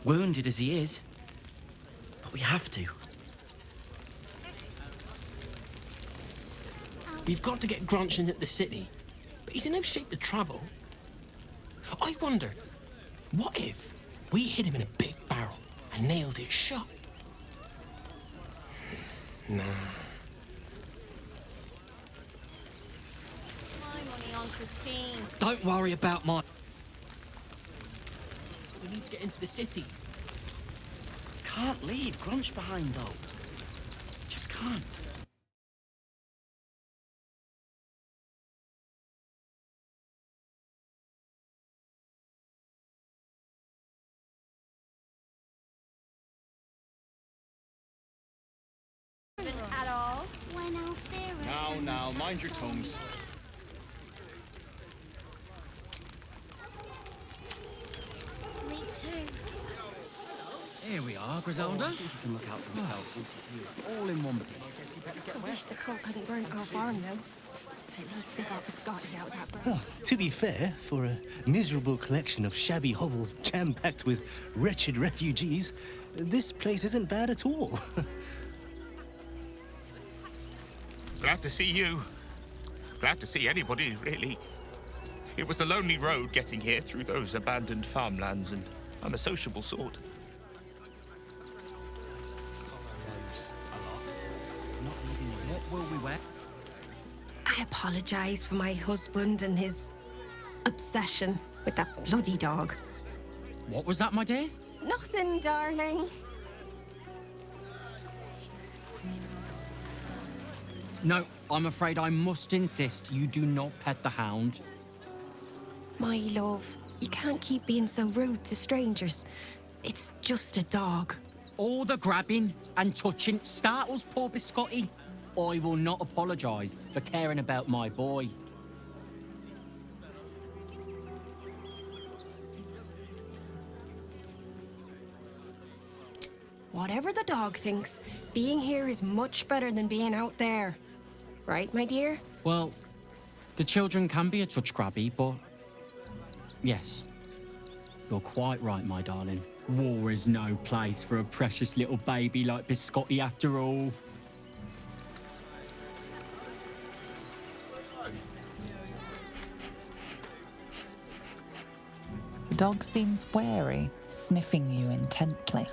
wounded as he is. But we have to. We've got to get Grunch into the city, but he's in no shape to travel. I wonder, what if we hit him in a big barrel and nailed it shut? Nah. Christine. Don't worry about my... We need to get into the city. Can't leave Grunch behind, though. Just can't. At all? When Alferus... Now, mind your tongues. Me too. Here we are, Griselda. He can look out for himself once he's healed. All in one piece. I wish the cult hadn't burnt our farm, though. At least we got Biscotti out of that burn. Oh, to be fair, for a miserable collection of shabby hovels jam-packed with wretched refugees, this place isn't bad at all. Glad to see you. Glad to see anybody, really. It was a lonely road getting here through those abandoned farmlands, and I'm a sociable sort. What will we wear? I apologize for my husband and his obsession with that bloody dog. What was that, my dear? Nothing, darling. No, I'm afraid I must insist you do not pet the hound. My love, you can't keep being so rude to strangers. It's just a dog. All the grabbing and touching startles poor Biscotti. I will not apologise for caring about my boy. Whatever the dog thinks, being here is much better than being out there. Right, my dear? Well, the children can be a touch grabby, but... Yes. You're quite right, my darling. War is no place for a precious little baby like Biscotti after all. The dog seems wary, sniffing you intently.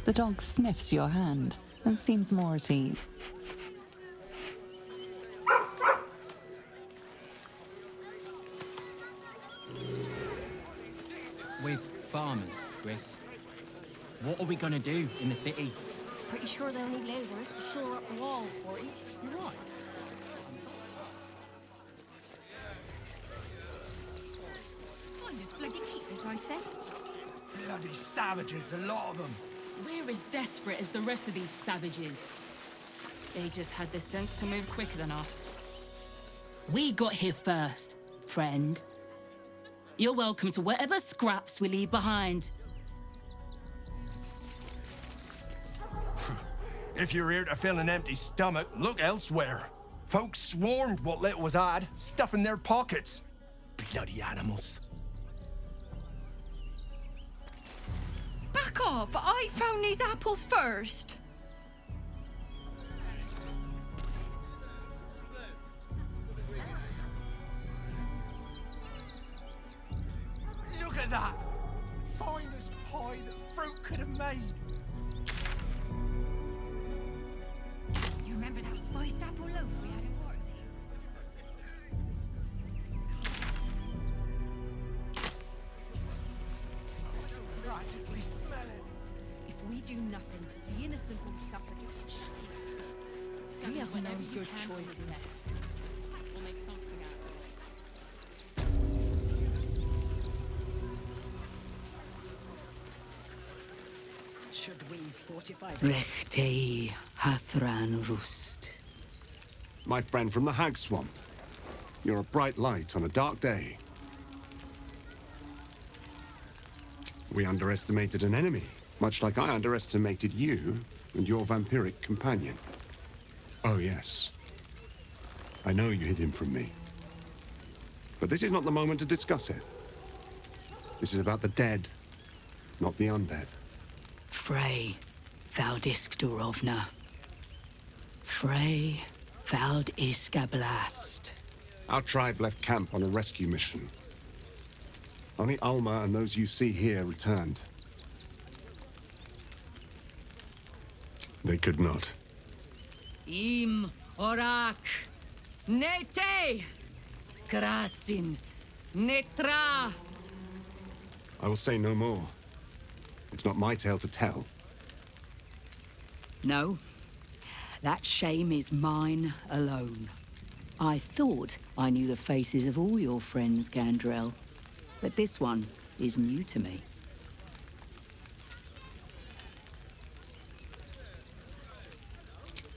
The dog sniffs your hand and seems more at ease. We're farmers, Chris. What are we gonna do in the city? Pretty sure they'll need labourers to shore up the walls for you. You're right. Find this bloody keepers, I say. Bloody savages, a lot of them. We're as desperate as the rest of these savages. They just had the sense to move quicker than us. We got here first, friend. You're welcome to whatever scraps we leave behind. If you're here to fill an empty stomach, look elsewhere. Folks swarmed what little was had, stuffing their pockets. Bloody animals. Back off! I found these apples first. Look at that! Finest pie that fruit could have made. You remember that spiced apple loaf we had in Quarantine? Practically smell it. If we do nothing, the innocent will suffer. Shut it. We have no good choices. We'll make something out of it. Should we fortify? Rechtei Hathran Rust. My friend from the Hag Swamp. You're a bright light on a dark day. We underestimated an enemy, much like I underestimated you and your vampiric companion. Oh, yes. I know you hid him from me. But this is not the moment to discuss it. This is about the dead, not the undead. Frey Valdisk Durovna. Frey Valdiskablast. Our tribe left camp on a rescue mission. Only Alma and those you see here returned. They could not. Im Orak. Nete. Krasin. Netra. I will say no more. It's not my tale to tell. No. That shame is mine alone. I thought I knew the faces of all your friends, Gandrel. But this one is new to me.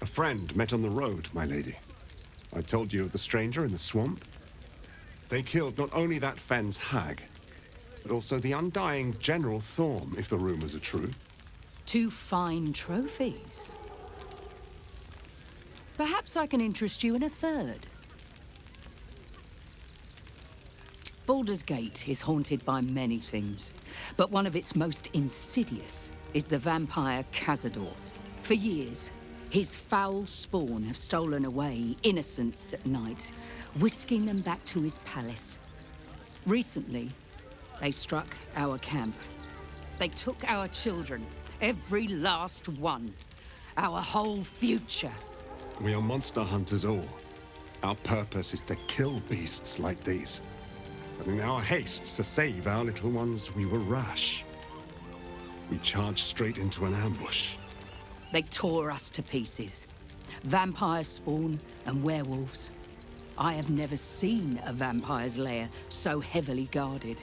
A friend met on the road, my lady. I told you of the stranger in the swamp. They killed not only that fen's hag, but also the undying General Thorm, if the rumors are true. 2 fine trophies. Perhaps I can interest you in a third. Baldur's Gate is haunted by many things, but one of its most insidious is the vampire Cazador. For years, his foul spawn have stolen away innocents at night, whisking them back to his palace. Recently, they struck our camp. They took our children, every last one, our whole future. We are monster hunters all. Our purpose is to kill beasts like these. But in our haste to save our little ones, we were rash. We charged straight into an ambush. They tore us to pieces. Vampire spawn and werewolves. I have never seen a vampire's lair so heavily guarded.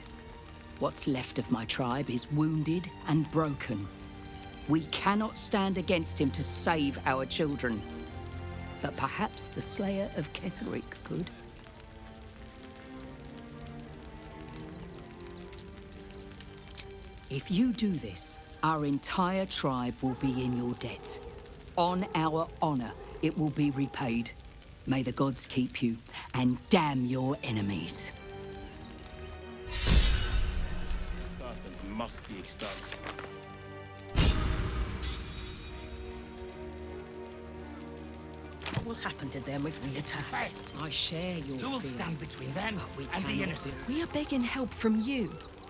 What's left of my tribe is wounded and broken. We cannot stand against him to save our children. But perhaps the Slayer of Ketheric could. If you do this, our entire tribe will be in your debt. On our honor, it will be repaid. May the gods keep you, and damn your enemies. Serpents must be exterminated. What will happen to them if we attack? I share your Who will fear. stand between them we and the cannot innocent? We are begging help from you.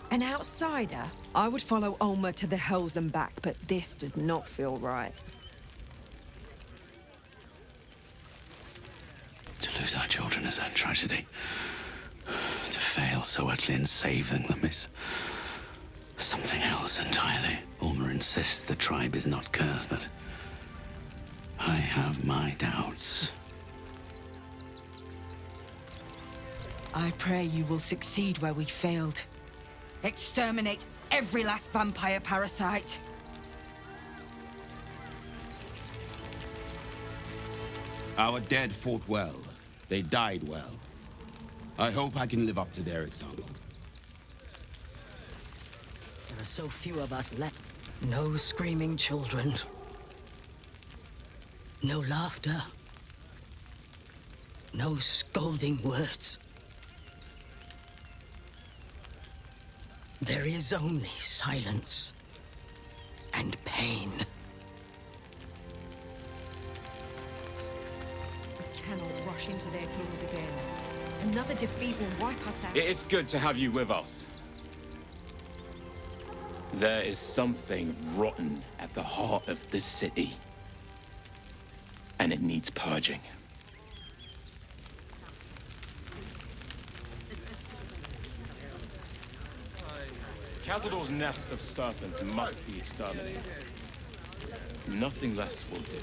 An outsider? I would follow Ulmer to the hells and back, but this does not feel right. To lose our children is a tragedy. To fail so utterly in saving them is something else entirely. Ulmer insists the tribe is not cursed, but I have my doubts. I pray you will succeed where we failed. Exterminate every last vampire parasite. Our dead fought well. They died well. I hope I can live up to their example. There are so few of us left. No screaming children. No laughter. No scolding words. There is only silence and pain. We cannot rush into their claws again. Another defeat will wipe us out. It is good to have you with us. There is something rotten at the heart of this city. And it needs purging. Cazador's nest of serpents must be exterminated. Nothing less will do.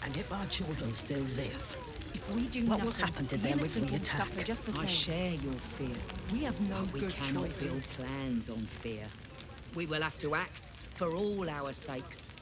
And if our children still live, If we do what nothing, will happen to the them if innocent we will attack? suffer just the I same. share your fear. We have no But we good cannot build choices. plans on fear. We will have to act for all our sakes.